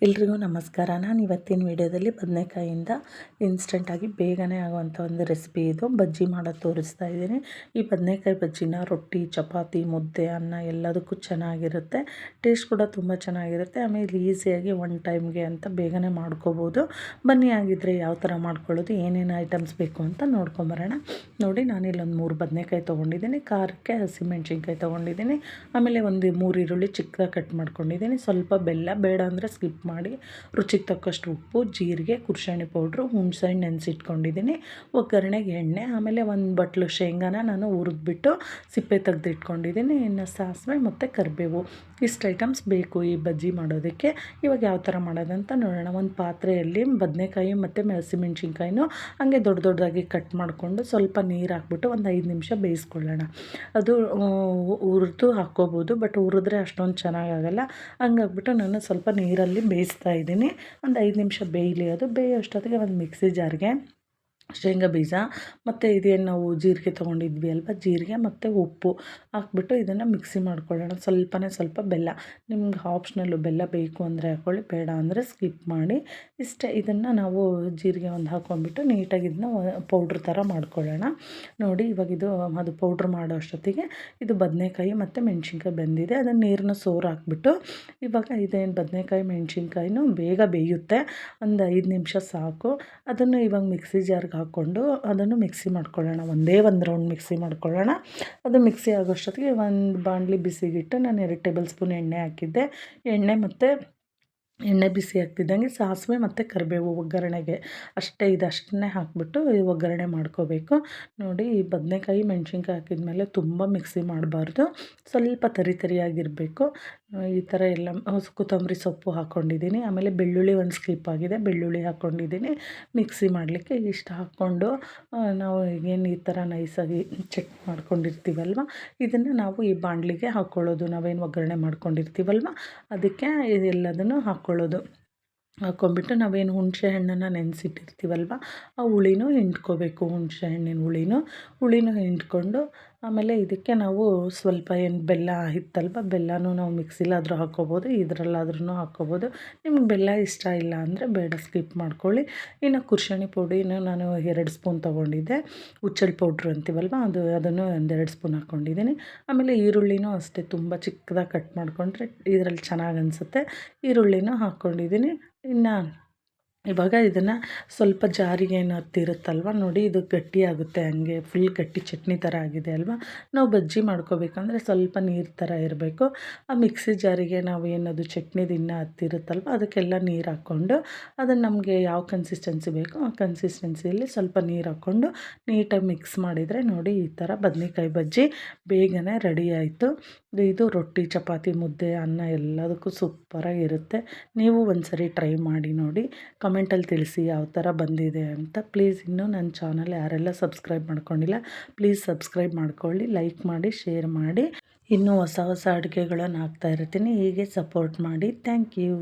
ಎಲ್ರಿಗೂ ನಮಸ್ಕಾರ. ನಾನು ಇವತ್ತಿನ ವಿಡಿಯೋದಲ್ಲಿ ಬದನೆಕಾಯಿಯಿಂದ ಇನ್ಸ್ಟೆಂಟಾಗಿ ಬೇಗನೆ ಆಗುವಂಥ ಒಂದು ರೆಸಿಪಿ ಇದು. ಬಜ್ಜಿ ಮಾಡೋದು ತೋರಿಸ್ತಾ ಇದ್ದೀನಿ. ಈ ಬದನೆಕಾಯಿ ಬಜ್ಜಿನ ರೊಟ್ಟಿ, ಚಪಾತಿ, ಮುದ್ದೆ, ಅನ್ನ ಎಲ್ಲದಕ್ಕೂ ಚೆನ್ನಾಗಿರುತ್ತೆ. ಟೇಸ್ಟ್ ಕೂಡ ತುಂಬ ಚೆನ್ನಾಗಿರುತ್ತೆ. ಆಮೇಲೆ ಈಸಿಯಾಗಿ ಒನ್ ಟೈಮ್ಗೆ ಅಂತ ಬೇಗನೆ ಮಾಡ್ಕೋಬೋದು. ಬನ್ನಿ ಆಗಿದ್ದರೆ ಯಾವ ಥರ ಮಾಡ್ಕೊಳ್ಳೋದು, ಏನೇನು ಐಟಮ್ಸ್ ಬೇಕು ಅಂತ ನೋಡ್ಕೊಂಬರೋಣ. ನೋಡಿ, ನಾನಿಲ್ಲೊಂದು 3 ಬದನೆಕಾಯಿ ತೊಗೊಂಡಿದ್ದೀನಿ. ಖಾರಕ್ಕೆ ಹಸಿಮೆಣ್ಸಿನ್ಕಾಯಿ ತೊಗೊಂಡಿದ್ದೀನಿ. ಆಮೇಲೆ ಒಂದು 3 ಈರುಳ್ಳಿ ಚಿಕ್ಕದಾಗಿ ಕಟ್ ಮಾಡ್ಕೊಂಡಿದ್ದೀನಿ. ಸ್ವಲ್ಪ ಬೆಲ್ಲ, ಬೇಡ ಅಂದರೆ ಸ್ಕಿಪ್ ಮಾಡಿ. ರುಚಿಗೆ ತಕ್ಕಷ್ಟು ಉಪ್ಪು, ಜೀರಿಗೆ, ಕುರ್ಷಾಣಿ ಪೌಡ್ರು, ಹುಣಸೆಹಣ್ಣು ನೆನೆಸಿಟ್ಕೊಂಡಿದ್ದೀನಿ. ಒಗ್ಗರಣೆಗೆ ಎಣ್ಣೆ, ಆಮೇಲೆ ಒಂದು ಬಟ್ಲು ಶೇಂಗಾನ ನಾನು ಹುರಿದ್ಬಿಟ್ಟು ಸಿಪ್ಪೆ ತೆಗೆದಿಟ್ಕೊಂಡಿದ್ದೀನಿ. ಇನ್ನು ಸಾಸಿವೆ ಮತ್ತು ಕರಿಬೇವು, ಇಷ್ಟು ಐಟಮ್ಸ್ ಬೇಕು ಈ ಬಜ್ಜಿ ಮಾಡೋದಕ್ಕೆ. ಇವಾಗ ಯಾವ ಥರ ಮಾಡೋದಂತ ನೋಡೋಣ. ಒಂದು ಪಾತ್ರೆಯಲ್ಲಿ ಬದನೆಕಾಯಿ ಮತ್ತು ಹಸಿಮೆಣ್ಸಿನ್ಕಾಯಿನೂ ಹಂಗೆ ದೊಡ್ಡ ದೊಡ್ಡದಾಗಿ ಕಟ್ ಮಾಡಿಕೊಂಡು ಸ್ವಲ್ಪ ನೀರು ಹಾಕ್ಬಿಟ್ಟು ಒಂದು 5 ನಿಮಿಷ ಬೇಯಿಸ್ಕೊಳ್ಳೋಣ. ಅದು ಹುರಿದು ಹಾಕ್ಕೋಬೋದು, ಬಟ್ ಹುರಿದ್ರೆ ಅಷ್ಟೊಂದು ಚೆನ್ನಾಗಾಗಲ್ಲ. ಹಂಗಾಗ್ಬಿಟ್ಟು ನಾನು ಸ್ವಲ್ಪ ನೀರಲ್ಲಿ ಬೇಯಿಸ್ತಾ ಇದ್ದೀನಿ. ಒಂದು 5 ನಿಮಿಷ ಬೇಯಲಿ. ಅದು ಬೇಯೋಷ್ಟೊತ್ತಿಗೆ ಒಂದು ಮಿಕ್ಸಿ ಜಾರ್ಗೆ ಶೇಂಗಾ ಬೀಜ ಮತ್ತು ಇದೇನು ನಾವು ಜೀರಿಗೆ ತೊಗೊಂಡಿದ್ವಿ ಅಲ್ವ, ಜೀರಿಗೆ ಮತ್ತು ಉಪ್ಪು ಹಾಕ್ಬಿಟ್ಟು ಇದನ್ನು ಮಿಕ್ಸಿ ಮಾಡ್ಕೊಳ್ಳೋಣ. ಸ್ವಲ್ಪ ಬೆಲ್ಲ, ನಿಮ್ಗೆ ಆಪ್ಷನಲ್ಲು, ಬೆಲ್ಲ ಬೇಕು ಅಂದರೆ ಹಾಕ್ಕೊಳ್ಳಿ, ಬೇಡ ಅಂದರೆ ಸ್ಕಿಪ್ ಮಾಡಿ. ಇಷ್ಟೇ. ಇದನ್ನು ನಾವು ಜೀರಿಗೆ ಒಂದು ಹಾಕ್ಕೊಂಡ್ಬಿಟ್ಟು ನೀಟಾಗಿ ಇದನ್ನ ಪೌಡ್ರ್ ಥರ ಮಾಡ್ಕೊಳ್ಳೋಣ. ನೋಡಿ, ಇವಾಗ ಅದು ಪೌಡ್ರ್ ಮಾಡೋ ಅಷ್ಟೊತ್ತಿಗೆ ಇದು ಬದನೆಕಾಯಿ ಮತ್ತು ಮೆಣಸಿನ್ಕಾಯಿ ಬೆಂದಿದೆ. ಅದನ್ನು ನೀರನ್ನ ಸೋರು ಹಾಕ್ಬಿಟ್ಟು ಇವಾಗ ಇದೇನು ಬದನೆಕಾಯಿ ಮೆಣಸಿನ್ಕಾಯಿನೂ ಬೇಗ ಬೇಯುತ್ತೆ, ಒಂದು 5 ನಿಮಿಷ ಸಾಕು. ಅದನ್ನು ಇವಾಗ ಮಿಕ್ಸಿ ಜಾರ್ಗೆ ಹಾಕ್ಕೊಂಡು ಅದನ್ನು ಮಿಕ್ಸಿ ಮಾಡ್ಕೊಳ್ಳೋಣ. ಒಂದೇ ಒಂದು ರೌಂಡ್ ಮಿಕ್ಸಿ ಮಾಡ್ಕೊಳ್ಳೋಣ. ಅದು ಮಿಕ್ಸಿ ಆಗೋಷ್ಟೊತ್ತಿಗೆ ಒಂದು ಬಾಣಲಿ ಬಿಸಿಗಿಟ್ಟು ನಾನು 2 ಟೇಬಲ್ ಸ್ಪೂನ್ ಎಣ್ಣೆ ಹಾಕಿದ್ದೆ. ಎಣ್ಣೆ ಬಿಸಿ ಆಗ್ತಿದ್ದಂಗೆ ಸಾಸಿವೆ ಮತ್ತು ಕರಿಬೇವು ಒಗ್ಗರಣೆಗೆ ಇದಷ್ಟನ್ನೇ ಹಾಕಿಬಿಟ್ಟು ಒಗ್ಗರಣೆ ಮಾಡ್ಕೋಬೇಕು. ನೋಡಿ, ಈ ಬದನೆಕಾಯಿ ಮೆಣಸಿನ್ಕಾಯಿ ಹಾಕಿದ್ಮೇಲೆ ತುಂಬ ಮಿಕ್ಸಿ ಮಾಡಬಾರ್ದು, ಸ್ವಲ್ಪ ತರಿಯಾಗಿರಬೇಕು. ಈ ಥರ ಎಲ್ಲ ಕೊತ್ತಂಬರಿ ಸೊಪ್ಪು ಹಾಕ್ಕೊಂಡಿದ್ದೀನಿ. ಆಮೇಲೆ ಬೆಳ್ಳುಳ್ಳಿ ಒಂದು ಸ್ಕಿಪ್ ಆಗಿದೆ, ಬೆಳ್ಳುಳ್ಳಿ ಹಾಕ್ಕೊಂಡಿದ್ದೀನಿ ಮಿಕ್ಸಿ ಮಾಡಲಿಕ್ಕೆ. ಇಷ್ಟು ಹಾಕ್ಕೊಂಡು ನಾವು ಏನು ಈ ಥರ ನೈಸಾಗಿ ಚೆಕ್ ಮಾಡ್ಕೊಂಡಿರ್ತೀವಲ್ವ, ಇದನ್ನು ನಾವು ಈ ಬಾಣಲಿಗೆ ಹಾಕ್ಕೊಳ್ಳೋದು. ನಾವೇನು ಒಗ್ಗರಣೆ ಮಾಡ್ಕೊಂಡಿರ್ತೀವಲ್ವ ಅದಕ್ಕೆ ಇದೆಲ್ಲದನ್ನು ಹಾಕ್ಕೊಂಬಿಟ್ಟು ನಾವೇನು ಹುಣಸೆ ಹಣ್ಣನ್ನು ನೆನೆಸಿಟ್ಟಿರ್ತೀವಲ್ವ ಆ ಹುಳಿನೂ ಹಿಂಡ್ಕೋಬೇಕು. ಹುಣಸೆ ಹಣ್ಣಿನ ಹುಳಿನೂ ಹಿಂಡ್ಕೊಂಡು ಆಮೇಲೆ ಇದಕ್ಕೆ ನಾವು ಸ್ವಲ್ಪ ಏನು ಬೆಲ್ಲ ಇತ್ತಲ್ವ, ಬೆಲ್ಲನೂ ನಾವು ಮಿಕ್ಸಿಲಾದರೂ ಹಾಕ್ಕೋಬೋದು, ಇದರಲ್ಲಾದ್ರೂ ಹಾಕ್ಕೋಬೋದು. ನಿಮ್ಗೆ ಬೆಲ್ಲ ಇಷ್ಟ ಇಲ್ಲ ಅಂದರೆ ಬೇಡ, ಸ್ಕಿಪ್ ಮಾಡ್ಕೊಳ್ಳಿ. ಇನ್ನು ಕುರ್ಷಾಣಿ ಪುಡಿನ ನಾನು 2 ಸ್ಪೂನ್ ತೊಗೊಂಡಿದ್ದೆ. ಹುಚ್ಚೆಳ್ಳು ಪೌಡ್ರು ಅಂತೀವಲ್ವ, ಅದನ್ನು ಒಂದು 2 ಸ್ಪೂನ್ ಹಾಕ್ಕೊಂಡಿದ್ದೀನಿ. ಆಮೇಲೆ ಈರುಳ್ಳಿನೂ ಅಷ್ಟೇ ತುಂಬ ಚಿಕ್ಕದಾಗಿ ಕಟ್ ಮಾಡಿಕೊಂಡ್ರೆ ಇದರಲ್ಲಿ ಚೆನ್ನಾಗಿ ಅನಿಸುತ್ತೆ. ಈರುಳ್ಳಿನೂ ಹಾಕ್ಕೊಂಡಿದ್ದೀನಿ. ಇನ್ನು ಇವಾಗ ಇದನ್ನು ಸ್ವಲ್ಪ ಜಾರಿಗೆ ಏನು ಹತ್ತಿರುತ್ತಲ್ವ, ನೋಡಿ ಇದು ಗಟ್ಟಿಯಾಗುತ್ತೆ, ಹಂಗೆ ಫುಲ್ ಗಟ್ಟಿ ಚಟ್ನಿ ಥರ ಆಗಿದೆ ಅಲ್ವ. ನಾವು ಬಜ್ಜಿ ಮಾಡ್ಕೋಬೇಕಂದ್ರೆ ಸ್ವಲ್ಪ ನೀರು ಥರ ಇರಬೇಕು. ಆ ಮಿಕ್ಸಿ ಜಾರಿಗೆ ನಾವು ಏನದು ಚಟ್ನಿದು ಇನ್ನೂ ಹತ್ತಿರುತ್ತಲ್ವ ಅದಕ್ಕೆಲ್ಲ ನೀರು ಹಾಕ್ಕೊಂಡು ಅದನ್ನು ನಮಗೆ ಯಾವ ಕನ್ಸಿಸ್ಟೆನ್ಸಿ ಬೇಕೋ ಆ ಕನ್ಸಿಸ್ಟೆನ್ಸಿಯಲ್ಲಿ ಸ್ವಲ್ಪ ನೀರು ಹಾಕ್ಕೊಂಡು ನೀಟಾಗಿ ಮಿಕ್ಸ್ ಮಾಡಿದರೆ ನೋಡಿ ಈ ಥರ ಬದನೆಕಾಯಿ ಬಜ್ಜಿ ಬೇಗನೆ ರೆಡಿ ಆಯಿತು. ಇದು ರೊಟ್ಟಿ, ಚಪಾತಿ, ಮುದ್ದೆ, ಅನ್ನ ಎಲ್ಲದಕ್ಕೂ ಸೂಪರಾಗಿರುತ್ತೆ. ನೀವು ಒಂದ್ಸರಿ ಟ್ರೈ ಮಾಡಿ ನೋಡಿ, ಕಮೆಂಟಲ್ಲಿ ತಿಳಿಸಿ ಯಾವ ಥರ ಬಂದಿದೆ ಅಂತ. ಪ್ಲೀಸ್ ಇನ್ನೂ ನನ್ನ ಚಾನಲ್ ಯಾರೆಲ್ಲ ಸಬ್ಸ್ಕ್ರೈಬ್ ಮಾಡ್ಕೊಂಡಿಲ್ಲ ಪ್ಲೀಸ್ ಸಬ್ಸ್ಕ್ರೈಬ್ ಮಾಡ್ಕೊಳ್ಳಿ, ಲೈಕ್ ಮಾಡಿ, ಶೇರ್ ಮಾಡಿ. ಇನ್ನೂ ಹೊಸ ಅಡುಗೆಗಳನ್ನು ಹಾಕ್ತಾ ಇರ್ತೀನಿ, ಹೀಗೆ ಸಪೋರ್ಟ್ ಮಾಡಿ. Thank you.